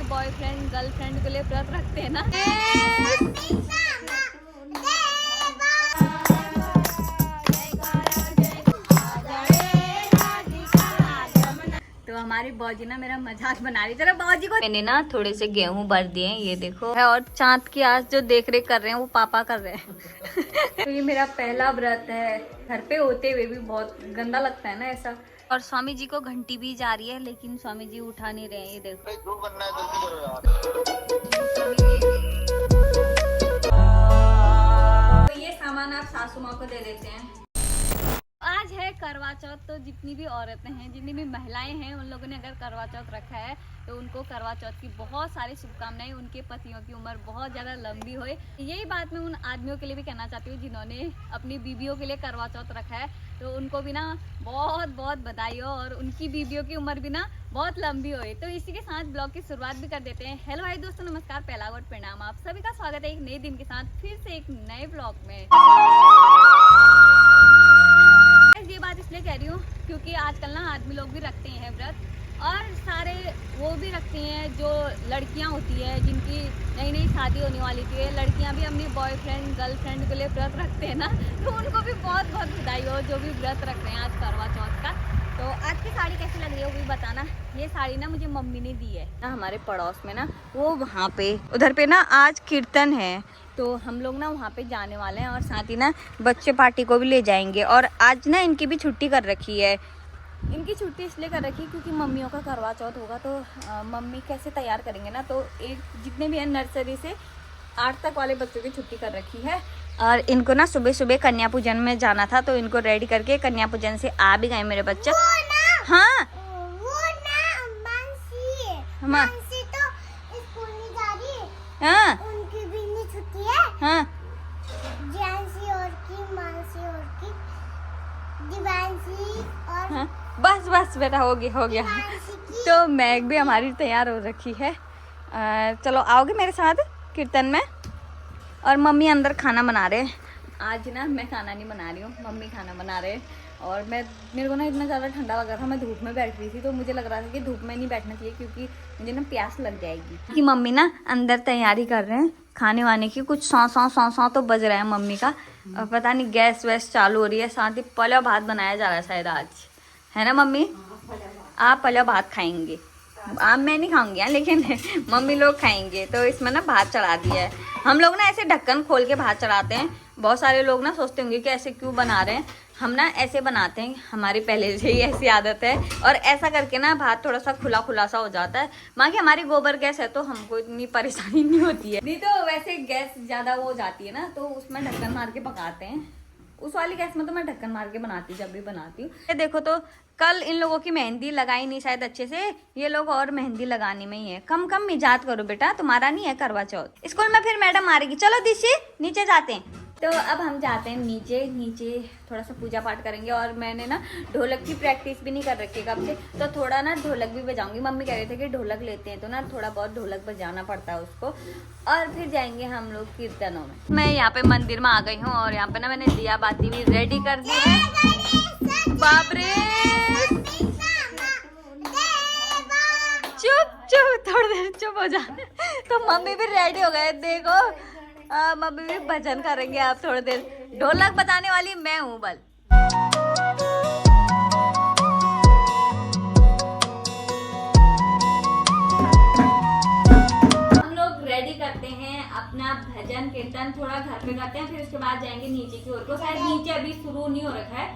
Boyfriend girlfriend के लिए व्रत रखते हैं ना। तो हमारी बौजी ना मेरा मजाक बना रही। चलो बौजी को मैंने ना थोड़े से गेहूं भर दिए, ये देखो है। और चांद की आज जो देख रेख कर रहे हैं वो पापा कर रहे हैं। तो ये मेरा पहला व्रत है। घर पे होते हुए भी बहुत गंदा लगता है ना ऐसा। और स्वामी जी को घंटी भी जा रही है लेकिन स्वामी जी उठा नहीं रहे हैं, ये देखो। जो करना है जल्दी करो यार। तो ये सामान आप सासू माँ को दे देते हैं। आज है करवा चौथ, तो जितनी भी औरतें हैं, जितनी भी महिलाएं हैं, उन लोगों ने अगर करवा चौथ रखा है तो उनको करवा चौथ की बहुत सारी शुभकामनाएं। उनके पतियों की उम्र बहुत ज़्यादा लंबी होए। यही बात मैं उन आदमियों के लिए भी कहना चाहती हूँ जिन्होंने अपनी बीवियों के लिए करवा चौथ रखा है, तो उनको भी ना बहुत बहुत बधाई हो और उनकी बीवियों की उम्र भी ना बहुत लंबी होए। तो इसी के साथ ब्लॉग की शुरुआत भी कर देते हैं। हेलो हाय दोस्तों, नमस्कार, पहला वर्ड प्रणाम। आप सभी का स्वागत है एक नए दिन के साथ फिर से एक नए ब्लॉग में। ये बात इसलिए कह रही हूँ क्योंकि आजकल ना आदमी लोग भी रखते हैं व्रत, और सारे वो भी रखते हैं जो लड़कियां होती है जिनकी नई नई शादी होने वाली थी। लड़कियां भी अपनी बॉयफ्रेंड गर्लफ्रेंड के लिए व्रत रखते हैं ना, तो उनको भी बहुत बहुत बधाई हो जो भी व्रत रख रहे हैं आज करवा चौथ का। तो आज की साड़ी कैसी लग रही है वो भी बताना। ये साड़ी ना मुझे मम्मी ने दी है ना, हमारे पड़ोस में ना वो वहाँ पे उधर पे ना आज कीर्तन है, तो हम लोग ना वहाँ पे जाने वाले हैं और साथ ही ना बच्चे पार्टी को भी ले जाएंगे। और आज ना इनकी भी छुट्टी कर रखी है। इनकी छुट्टी इसलिए कर रखी है क्योंकि मम्मियों का करवा चौथ होगा, तो मम्मी कैसे तैयार करेंगे ना, तो एक जितने भी हैं नर्सरी से 8 तक वाले बच्चों की छुट्टी कर रखी है। और इनको ना सुबह सुबह कन्या पूजन में जाना था, तो इनको रेडी करके कन्या पूजन से आ भी गए मेरे बच्चे। हाँ मानसी तो स्कूल नहीं जा रही है। हाँ उनकी भी नहीं छुट्टी है। हाँ जानसी और की मानसी और की दिवांशी और हाँ? बस बस बेटा हो गया। तो मैग भी हमारी तैयार हो रखी है। चलो आओगे मेरे साथ कीर्तन में। और मम्मी अंदर खाना बना रहे हैं। आज ना मैं खाना नहीं बना रही हूँ, मम्मी खाना बना रहे हैं। और मेरे को ना इतना ज़्यादा ठंडा लग रहा था, मैं धूप में बैठ रही थी, तो मुझे लग रहा था कि धूप में नहीं बैठना चाहिए क्योंकि मुझे ना प्यास लग जाएगी। कि मम्मी ना अंदर तैयारी कर रहे हैं खाने वाने की। कुछ सौ तो बज रहा है मम्मी का। और पता नहीं गैस वैस चालू हो रही है। साथ ही पला भात बनाया जा रहा है शायद आज, है ना मम्मी? आप पला भात खाएंगे, आप मैं नहीं खाऊंगी लेकिन मम्मी लोग खाएंगे। तो इसमें ना भात चढ़ा दिया है। हम लोग ना ऐसे ढक्कन खोल के भात चढ़ाते हैं। बहुत सारे लोग ना सोचते होंगे कि ऐसे क्यों बना रहे हैं, हम ना ऐसे बनाते हैं, हमारी पहले से ही ऐसी आदत है। और ऐसा करके ना भात थोड़ा सा खुला खुला सा हो जाता है। माँ की हमारी गोबर गैस है तो हमको इतनी परेशानी नहीं होती है। नहीं तो वैसे गैस ज़्यादा वो हो जाती है ना, तो उसमें ढक्कन मार के पकाते हैं। उस वाली गैस में तो मैं ढक्कन मार के बनाती जब भी बनाती हूँ। ये देखो तो कल इन लोगों की मेहंदी लगाई नहीं शायद अच्छे से, ये लोग और मेहंदी लगाने में ही है। कम मिजाज करो बेटा, तुम्हारा नहीं है करवा चौथ। स्कूल में फिर मैडम मारेगी। चलो दिशी नीचे जाते हैं। तो अब हम जाते हैं नीचे थोड़ा सा पूजा पाठ करेंगे। और मैंने ना ढोलक की प्रैक्टिस भी नहीं कर रखी है कब से, तो थोड़ा ना ढोलक भी बजाऊंगी। मम्मी कह रहे थे कि ढोलक लेते हैं, तो ना थोड़ा बहुत ढोलक बजाना पड़ता है उसको। और फिर जाएंगे हम लोग कीर्तनों में। मैं यहाँ पे मंदिर में आ गई हूँ और यहाँ पे ना मैंने दिया बाती भी रेडी कर दी है। बाप रे चुप थोड़ी देर चुप हो जा। तो मम्मी भी रेडी हो गए, देखो मम्मी भी भजन करेंगे आप थोड़ी देर। ढोलक बजाने वाली मैं हूँ बल। हम लोग रेडी करते हैं अपना भजन कीर्तन, थोड़ा घर पे करते हैं, फिर उसके बाद जाएंगे नीचे की ओर को। शायद नीचे अभी शुरू नहीं हो रखा है,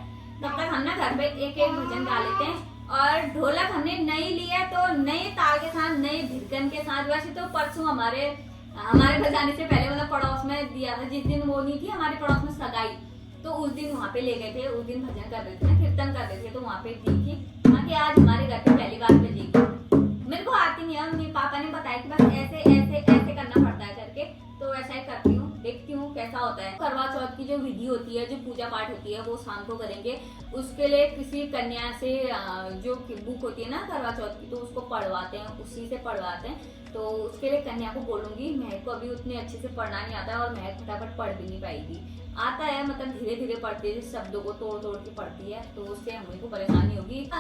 तब तक हम ना घर पे एक एक भजन गा लेते हैं। और ढोलक हमने नई लिया है, तो नए ताल के साथ, नए भिड़कन के साथ। वैसे तो परसों हमारे बजाने से पहले मतलब पड़ोस में दिया था, जिस दिन वो नहीं थी हमारे पड़ोस में सगाई, तो उस दिन वहाँ पे ले गए थे। उस दिन भजन कर रहे थे, कीर्तन कर रहे थे, तो वहाँ पे दी थी। वहाँ के आज हमारे घर पे पहली बार बजेगी। मेरे को आती नहीं है, मेरे पापा ने बताया कि बस ऐसे ऐसे ऐसे करना पड़ता है करके, तो ऐसा ही करती हूँ, देखती हूँ कैसा होता है। करवा चौथ की जो विधि होती है, जो पूजा पाठ होती है, वो शाम को करेंगे। उसके लिए किसी कन्या से जो बुक होती है ना करवा चौथ की, तो उसको पढ़वाते हैं, उसी से पढ़वाते हैं। तो उसके लिए कन्या को बोलूंगी। महक को अभी उतने अच्छे से पढ़ना नहीं आता है और महक फटाफट पढ़ भी नहीं पाएगी। आता है मतलब धीरे धीरे पढ़ती है, शब्दों को तोड़ तोड़ के पढ़ती है, तो उससे हमें को परेशानी होगी।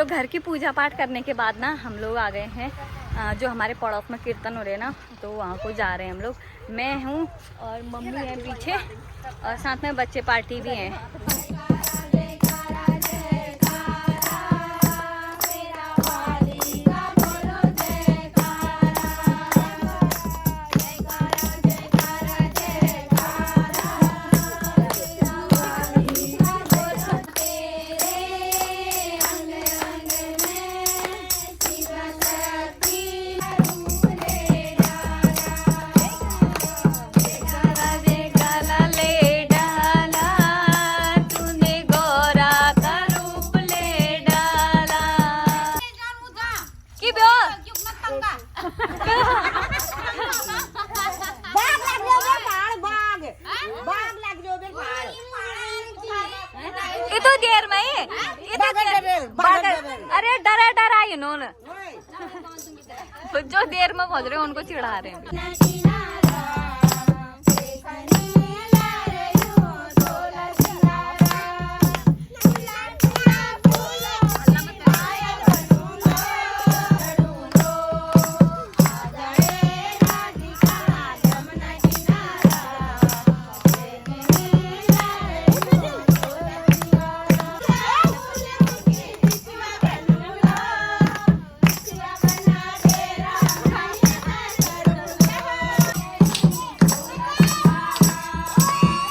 तो घर की पूजा पाठ करने के बाद ना हम लोग आ गए हैं जो हमारे पड़ोस में कीर्तन हो रहे हैं ना, तो वहाँ को जा रहे हैं हम लोग। मैं हूँ और मम्मी है पीछे और साथ में बच्चे पार्टी भी हैं। तो देर में अरे डरा इन्होंने जो देर में पहुंच रहे हैं उनको चिढ़ा रहे हैं।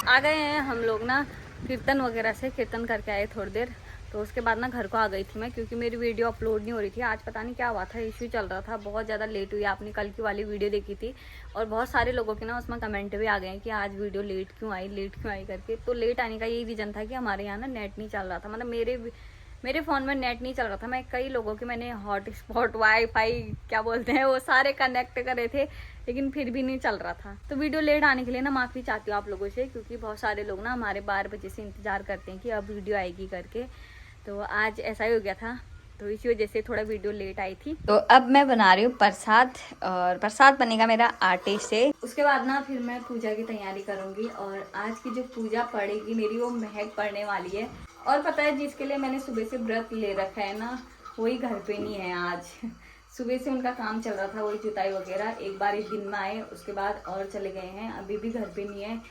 आ गए हैं हम लोग ना कीर्तन वगैरह से, कीर्तन करके आए थोड़ी देर, तो उसके बाद ना घर को आ गई थी मैं, क्योंकि मेरी वीडियो अपलोड नहीं हो रही थी। आज पता नहीं क्या हुआ था, इश्यू चल रहा था, बहुत ज़्यादा लेट हुई। आपने कल की वाली वीडियो देखी थी और बहुत सारे लोगों के ना उसमें कमेंट भी आ गए कि आज वीडियो लेट क्यों आई करके। तो लेट आने का यही रीज़न था कि हमारे यहाँ ना नेट नहीं चल रहा था, मतलब मेरे फ़ोन में नेट नहीं चल रहा था। मैं कई लोगों के मैंने हॉटस्पॉट वाईफाई क्या बोलते हैं वो सारे कनेक्ट करे थे, लेकिन फिर भी नहीं चल रहा था। तो वीडियो लेट आने के लिए ना माफ़ी चाहती हूँ आप लोगों से, क्योंकि बहुत सारे लोग ना हमारे 12 बजे से इंतज़ार करते हैं कि अब वीडियो आएगी करके। तो आज ऐसा ही हो गया था, तो इसी वजह से थोड़ा वीडियो लेट आई थी। तो अब मैं बना रही हूँ प्रसाद, और प्रसाद बनेगा मेरा आटे से। उसके बाद ना फिर मैं पूजा की तैयारी करूँगी, और आज की जो पूजा पड़ेगी मेरी वो महक पड़ने वाली है। और पता है जिसके लिए मैंने सुबह से व्रत ले रखा है ना, वही घर पे नहीं है आज। सुबह से उनका काम चल रहा था, वही जुताई वगैरह, एक बार एक दिन में आए, उसके बाद और चले गए हैं, अभी भी घर पे नहीं है।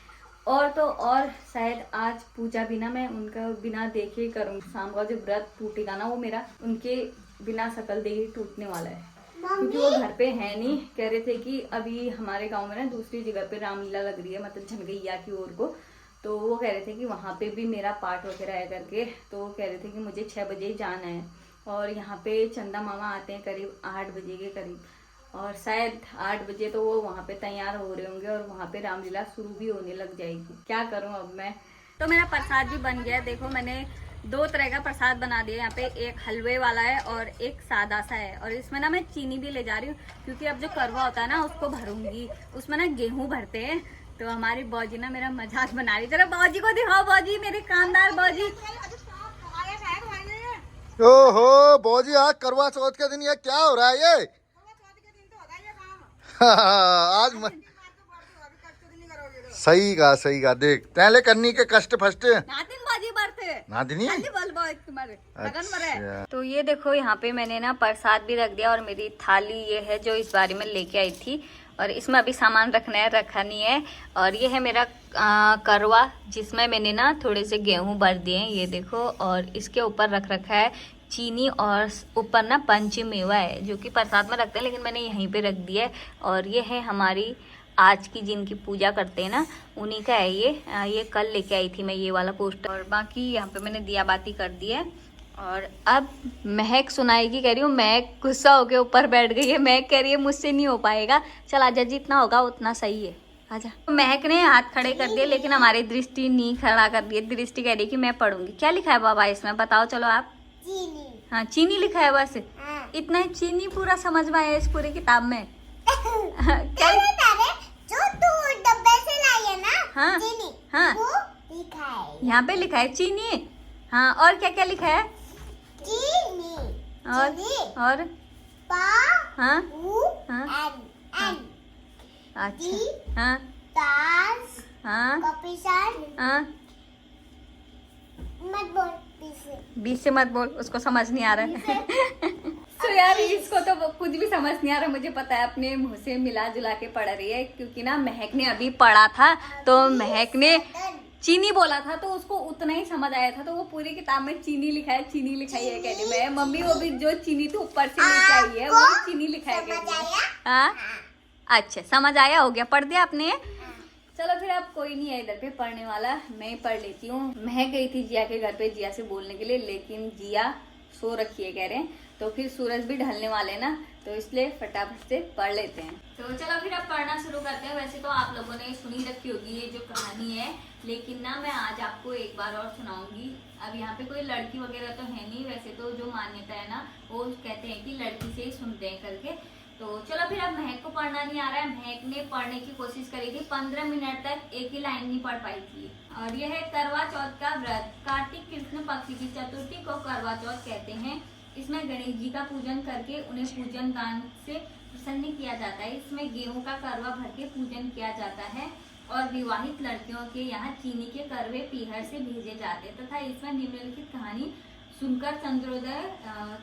और तो और शायद आज पूजा भी ना मैं उनका बिना देखे करूँगी। शाम का जो व्रत टूटेगा ना वो मेरा उनके बिना शकल देखे टूटने वाला है, क्योंकि वो घर पे है नहीं। कह रहे थे कि अभी हमारे गांव में ना दूसरी जगह पे रामलीला लग रही है, मतलब झनगैया की ओर को, तो वो कह रहे थे कि वहाँ पे भी मेरा पाठ वगैरह है करके। तो वो कह रहे थे कि मुझे 6 बजे ही जाना है, और यहाँ पे चंदा मामा आते हैं करीब 8 बजे के करीब, और शायद 8 बजे तो वो वहाँ पे तैयार हो रहे होंगे और वहाँ पे रामलीला शुरू भी होने लग जाएगी। क्या करूँ अब मैं। तो मेरा प्रसाद भी बन गया। देखो मैंने 2 तरह का प्रसाद बना दिया यहाँ पे, एक हलवे वाला है और एक सादा सा है। और इसमें ना मैं चीनी भी ले जा रही हूँ, क्योंकि अब जो करवा होता है ना उसको भरूंगी, उसमें ना गेहूँ भरते हैं। तो हमारी बौजी ना मेरा मजाक बना रही। जरा बौजी को दिखाओ, बौजी मेरे कामदार बौजी। ओहो बौजी, आज करवा चौथ के दिन ये क्या हो रहा है ये? आज सही कहा देख पहले करनी के कष्ट फस्ट नादिनी। अच्छा। तो ये देखो यहाँ पे मैंने ना प्रसाद भी रख दिया, और मेरी थाली ये है जो इस बारी में लेके आई थी, और इसमें अभी सामान रखना है, रखा नहीं है। और ये है मेरा करवा, जिसमें मैंने ना थोड़े से गेहूं भर दिए हैं, ये देखो। और इसके ऊपर रख रखा है चीनी, और ऊपर ना पंचमेवा है जो कि प्रसाद में रखते हैं, लेकिन मैंने यहीं पे रख दिया है। और ये है हमारी आज की जिनकी पूजा करते हैं ना, उन्हीं का है ये कल लेके आई थी मैं ये वाला पोस्टर। और बाकी यहाँ पे मैंने दिया बाती कर दी है। और अब महक सुनाएगी, कह रही हूँ। महक गुस्सा होके ऊपर बैठ गई है। महक कह रही है मुझसे नहीं हो पाएगा, चल आजा, जितना होगा उतना सही है, आजा। महक ने हाथ खड़े कर दिए, लेकिन हमारी दृष्टि नहीं खड़ा कर दिए। दृष्टि कह रही कि मैं पढ़ूंगी। क्या लिखा है बाबा इसमें, बताओ चलो आप। चीनी। हाँ चीनी लिखा है बस। हाँ। इतना चीनी पूरा समझ में आया इस पूरी किताब में। क्या जो तू डब्बे से लाई है ना, हाँ चीनी, हाँ वो लिखा है। यहाँ पे लिखा है चीनी। हाँ और क्या क्या लिखा है? चीनी। और पा, हाँ ऊ, हाँ एन, अच्छा हाँ तास, हाँ कपिसान, हाँ मत बोल, बीच से मत बोल, उसको समझ नहीं आ रहा है। तो यार इसको तो कुछ भी समझ नहीं आ रहा, मुझे पता है अपने मुंह से मिला जुला के पढ़ रही है, क्योंकि ना महक ने अभी पढ़ा था तो महक ने चीनी बोला था तो उसको उतना ही समझ आया था, तो वो पूरी किताब में चीनी लिखा है, चीनी लिखा है कह रही मैं। मम्मी वो भी जो चीनी तो ऊपर से लेके आई है वो चीनी लिखा है कह रही। हाँ अच्छा समझ आया, हो गया, पढ़ दिया आपने। चलो फिर अब कोई नहीं है इधर पे पढ़ने वाला, मैं ही पढ़ लेती हूँ। महक गई थी जिया के घर पे जिया से बोलने के लिए, लेकिन जिया सो रखी है कह रहे हैं, तो फिर सूरज भी ढलने वाले ना, तो इसलिए फटाफट से पढ़ लेते हैं। तो चलो फिर अब पढ़ना शुरू करते हैं। वैसे तो आप लोगों ने सुनी रखी होगी ये जो कहानी है, लेकिन ना मैं आज आपको एक बार और सुनाऊंगी। अब यहाँ पे कोई लड़की वगैरह तो है नहीं, वैसे तो जो मान्यता है ना वो कहते हैं कि लड़की से ही सुनते हैं करके। तो चलो फिर अब महक को पढ़ना नहीं आ रहा है। महक ने पढ़ने की कोशिश करी थी, 15 मिनट तक एक ही लाइन नहीं पढ़ पाई थी। और यह है करवा चौथ का व्रत। कार्तिक कृष्ण पक्ष की चतुर्थी को करवा चौथ कहते हैं। इसमें गणेश जी का पूजन करके उन्हें पूजन दान से प्रसन्न किया जाता है। इसमें गेहूं का करवा भर के पूजन किया जाता है और विवाहित लड़कियों के यहाँ चीनी के करवे पीहर से भेजे जाते हैं तथा इसमें निम्नलिखित कहानी सुनकर चंद्रोदय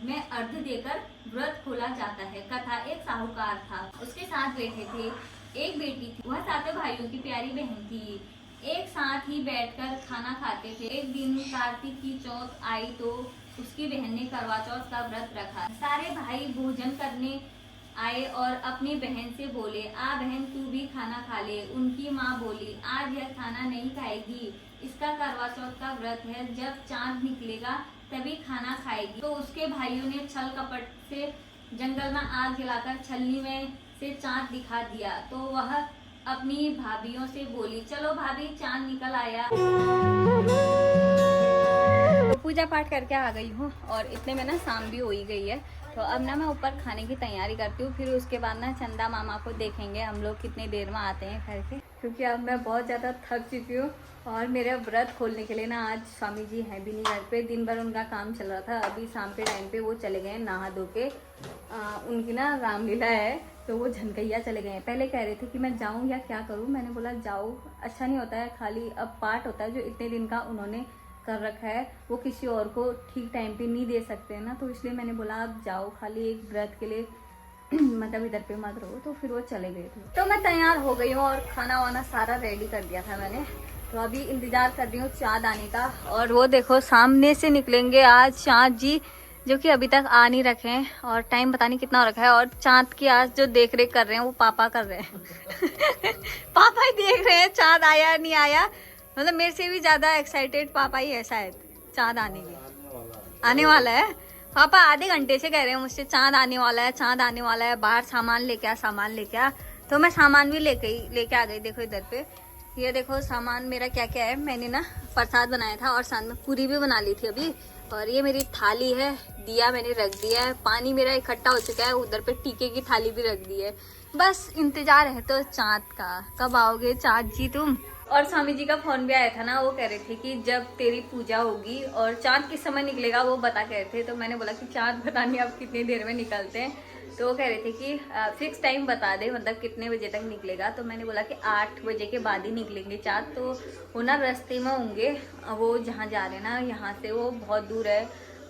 में अर्घ देकर व्रत खोला जाता है। कथा, एक साहूकार था, उसके 7 बेटे थे, एक बेटी थी। वह 7 भाइयों की प्यारी बहन थी। एक साथ ही बैठकर खाना खाते थे। एक दिन कार्तिक की चौथ आई तो उसकी बहन ने करवा चौथ का व्रत रखा। सारे भाई भोजन करने आए और अपनी बहन से बोले, आ बहन तू भी खाना खा ले। उनकी माँ बोली, आज यह खाना नहीं खाएगी, इसका करवा चौथ का व्रत है, जब चांद निकलेगा तभी खाना खाएगी। तो उसके भाइयों ने छल कपट से जंगल में आग जलाकर छलनी में से चांद दिखा दिया। तो वह अपनी भाभियों से बोली, चलो भाभी चांद निकल आया। तो पूजा पाठ करके आ गई हूँ और इतने में ना शाम भी हो ही गई है। तो अब ना मैं ऊपर खाने की तैयारी करती हूँ, फिर उसके बाद ना चंदा मामा को देखेंगे हम लोग कितनी देर में आते हैं घर के, क्योंकि अब मैं बहुत ज़्यादा थक चुकी हूँ। और मेरे व्रत खोलने के लिए ना आज स्वामी जी हैं भी नहीं घर पे, दिन भर उनका काम चल रहा था। अभी शाम के टाइम पे वो चले गए नहा धो के, उनकी ना रामलीला है तो वो झनकैया चले गए हैं। पहले कह रहे थे कि मैं जाऊँ या क्या करूँ, मैंने बोला जाओ, अच्छा नहीं होता है, खाली अब पाठ होता है जो इतने दिन का उन्होंने कर रखा है वो किसी और को ठीक टाइम पे नहीं दे सकते ना, तो इसलिए मैंने बोला आप जाओ, खाली एक व्रत के लिए मतलब इधर पे मत रहो। तो फिर वो चले गए थे। तो मैं तैयार हो गई हूँ और खाना वाना सारा रेडी कर दिया था मैंने, तो अभी इंतजार कर रही हूँ चाँद आने का। और वो देखो सामने से निकलेंगे आज चाँद जी, जो कि अभी तक आ नहीं रखे हैं और टाइम पता नहीं कितना हो रखा है। और चाँद की आज जो देख रेख कर रहे हैं वो पापा कर रहे हैं पापा ही देख रहे हैं चाँद आया नहीं आया, मतलब मेरे से भी ज्यादा एक्साइटेड पापा ही है शायद चाँद आने के। आने वाला है पापा, आधे घंटे से कह रहे हैं मुझसे चाँद आने वाला है, चाँद आने वाला है, बाहर सामान लेके आ, सामान लेके आ। तो मैं सामान भी लेके आ गई। देखो इधर पे ये देखो सामान मेरा क्या क्या है। मैंने ना प्रसाद बनाया था और साथ में पूरी भी बना ली थी अभी। और ये मेरी थाली है, दिया मैंने रख दिया है, पानी मेरा इकट्ठा हो चुका है, उधर पे टीके की थाली भी रख दी है। बस इंतजार है तो चाँद का, कब आओगे चाँद जी तुम। और स्वामी जी का फोन भी आया था ना, वो कह रहे थे कि जब तेरी पूजा होगी और चाँद किस समय निकलेगा वो बता कह रहे थे। तो मैंने बोला कि चाँद पता नहीं अब कितनी देर में निकलते हैं, तो वो कह रहे थे कि फिक्स टाइम बता दे, मतलब कितने बजे तक निकलेगा। तो मैंने बोला कि 8 बजे के बाद ही निकलेंगे चाँद। तो वो ना रास्ते में होंगे, वो जहाँ जा रहे हैं ना यहाँ से वो बहुत दूर है,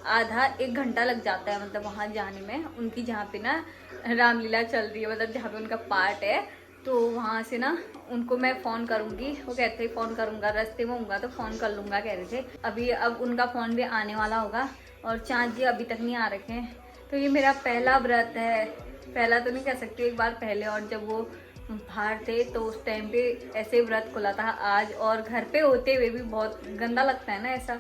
आधा 1 घंटा लग जाता है मतलब वहाँ जाने में। उनकी जहाँ पे ना रामलीला चल रही है, मतलब जहाँ पे उनका पार्ट है, तो वहाँ से ना उनको मैं फ़ोन करूँगी। वो कहते हैं फ़ोन करूँगा, रास्ते में होऊंगा तो फ़ोन कर लूँगा कह रहे थे। अभी अब उनका फ़ोन भी आने वाला होगा और चाँद जी अभी तक नहीं आ रखे हैं। तो ये मेरा पहला व्रत है, पहला तो नहीं कह सकती, एक बार पहले और जब वो बाहर थे तो उस टाइम पे ऐसे व्रत खुला था आज। और घर पे होते हुए भी बहुत गंदा लगता है ना ऐसा,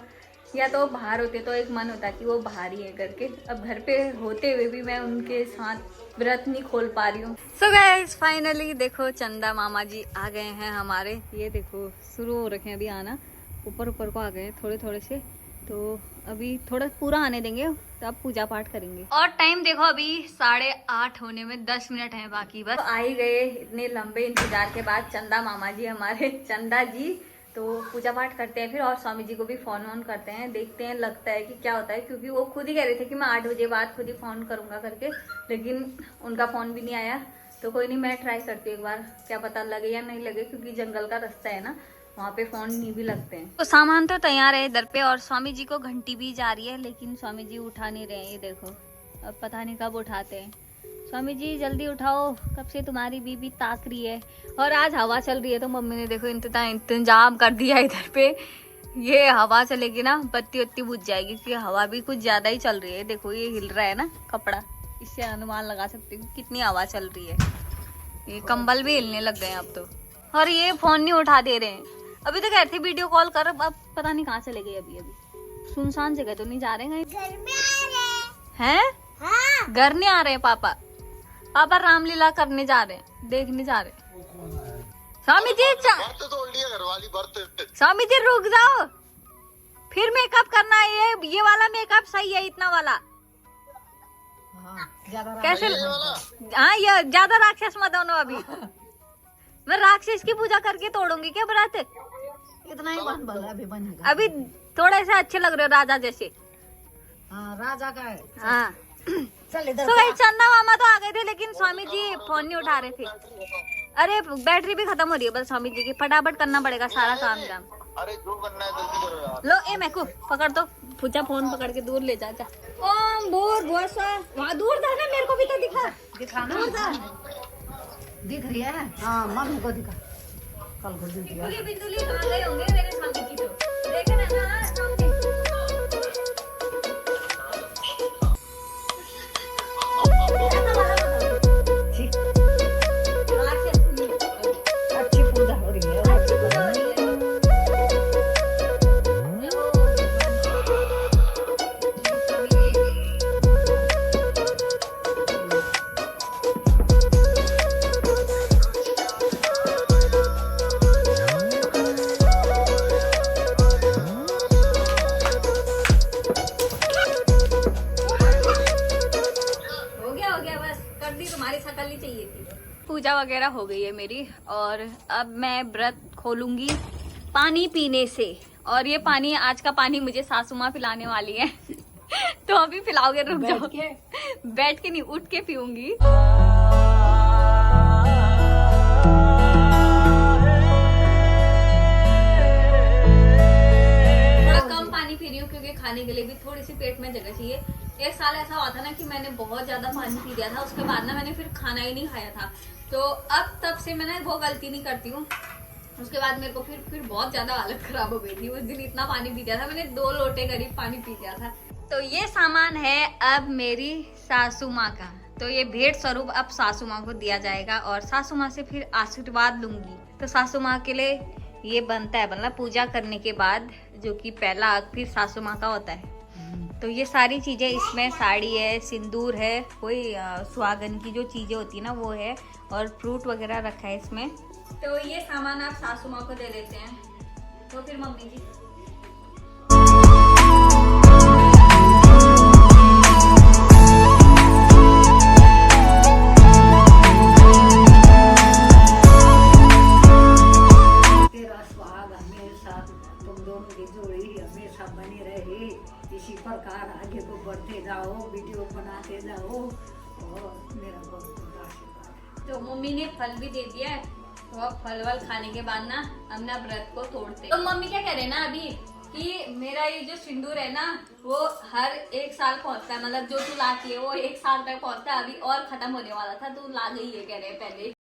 या तो बाहर होते तो एक मन होता कि वो बाहर ही है करके, अब घर पे होते हुए भी मैं उनके साथ व्रत नहीं खोल पा रही हूँ। सो गाइस फाइनली देखो चंदा मामा जी आ गए हैं हमारे। ये देखो शुरू हो रखे हैं अभी आना, ऊपर ऊपर को आ गए हैं थोड़े थोड़े से। तो अभी थोड़ा पूरा आने देंगे तब पूजा पाठ करेंगे। और टाइम देखो अभी 8:30 होने में 10 मिनट है बाकी, बस आ ही गए इतने लंबे इंतजार के बाद चंदा मामा जी हमारे, चंदा जी। तो पूजा पाठ करते हैं फिर और स्वामी जी को भी फोन ऑन करते हैं, देखते हैं लगता है कि क्या होता है, क्योंकि वो खुद ही कह रहे थे कि मैं 8 बजे बाद खुद ही फोन करूंगा करके, लेकिन उनका फोन भी नहीं आया। तो कोई नहीं, मैं ट्राई करती हूँ एक बार, क्या पता लगे या नहीं लगे, क्योंकि जंगल का रास्ता है ना, वहाँ पे फोन नहीं भी लगते हैं। तो सामान तो तैयार है इधर पे, और स्वामी जी को घंटी भी जा रही है, लेकिन स्वामी जी उठा नहीं रहे हैं। ये देखो, अब पता नहीं कब उठाते हैं। स्वामी जी जल्दी उठाओ, कब से तुम्हारी बीबी ताक रही है। और आज हवा चल रही है, तो मम्मी ने देखो इंतजाम कर दिया इधर पे। ये हवा चलेगी ना, बत्ती वत्ती बुझ जाएगी, क्योंकि हवा भी कुछ ज्यादा ही चल रही है। देखो ये हिल रहा है ना कपड़ा, इससे अनुमान लगा सकती हूँ कितनी हवा चल रही है। ये कंबल भी हिलने लग गए हैं अब तो। और ये फोन नहीं उठा दे रहे हैं। अभी तो कहते वीडियो कॉल कर, अब पता नहीं कहाँ चले गए। अभी सुनसान जगह तो नहीं जा रहे हैं? घर में आ रहे हैं? हाँ। घर नहीं आ रहे हैं पापा? पापा रामलीला करने जा रहे हैं, देखने जा रहे हैं। स्वामी जी तोड़ लिया घरवाली बर्त। स्वामी जी रुक जाओ, फिर मेकअप करना है। ये वाला मेकअप सही है, इतना वाला कैसे? हाँ ये ज्यादा राक्षस मत होना। अभी मैं राक्षस की पूजा करके तोड़ूंगी क्या व्रत? इतना ही बन बल अभी बनेगा। अभी थोड़े से अच्छे लग रहे हो राजा जैसे। हाँ राजा का है। हाँ चल इधर तो भाई चंदा मामा तो आ गए थे, लेकिन स्वामी जी फोन नहीं उठा रहे थे। अरे बैटरी भी खत्म हो रही है बस स्वामी जी की, फटाफट करना पड़ेगा सारा काम जाम। अरे जो करना है जल्दी करो यार। लो ए मैको पकड़ दो, पूजा फोन पकड़ के दूर ले जा। ओम भूर भुवस्सुः। वहाँ दूर था ना, मेरे को भी तो दिखा। दिखाना दिख रही है। हाँ मम्मी को दिखा, कल को दिख गया। बिंदुली बिंदुली कहाँ गए होंगे मेरे स्वामी की? तो देखे ना सामने। अच्छी पूजा हो रही है। पूजा वगैरह हो गई है मेरी, और अब मैं व्रत खोलूंगी पानी पीने से। और ये पानी, आज का पानी मुझे सासू माँ पिलाने वाली है। तो अभी पिलाओगे? रुक जाओ, बैठ के नहीं उठ के पीऊंगी। थोड़ा कम पानी पी रही हूँ, क्योंकि खाने के लिए भी थोड़ी सी पेट में जगह चाहिए। एक साल ऐसा हुआ था ना कि मैंने बहुत ज्यादा पानी पी लिया था, उसके बाद ना मैंने फिर खाना ही नहीं खाया था। तो अब तब से मैंने वो गलती नहीं करती हूँ। उसके बाद मेरे को फिर बहुत ज्यादा हालत खराब हो गई थी। उस दिन इतना पानी पी लिया था मैंने, 2 लोटे करीब पानी पी लिया था। तो ये सामान है अब मेरी सासू माँ का। तो ये भेंट स्वरूप अब सासू माँ को दिया जाएगा, और सासू माँ से फिर आशीर्वाद लूंगी। तो सासू माँ के लिए ये बनता है, मतलब पूजा करने के बाद जो कि पहला अग फिर सासू माँ का होता है। तो ये सारी चीजें इसमें, साड़ी है, सिंदूर है, कोई सुहागन की जो चीजें होती है ना वो है, और फ्रूट वगैरह रखा है इसमें। तो ये सामान आप सासू माँ को दे देते हैं। तो फिर मम्मी जी तेरा सुहाग हमेशा तुम दोनों की जोड़ी हमेशा बनी रहे, इसी प्रकार आगे को बढ़ते जाओ, वीडियो बनाते जाओ, और मेरा बहुत बहुत आशीर्वाद। तो मम्मी ने फल भी दे दिया है, तो अब फल वल खाने के बाद ना हम ना व्रत को तोड़ते। तो मम्मी क्या कह रहे हैं ना अभी कि मेरा ये जो सिंदूर है ना वो हर 1 साल पहुंचता है, मतलब जो तू लाती है वो 1 साल तक पहुंचता है। अभी और खत्म होने वाला था, तू ला गई है कह रहे हैं पहले।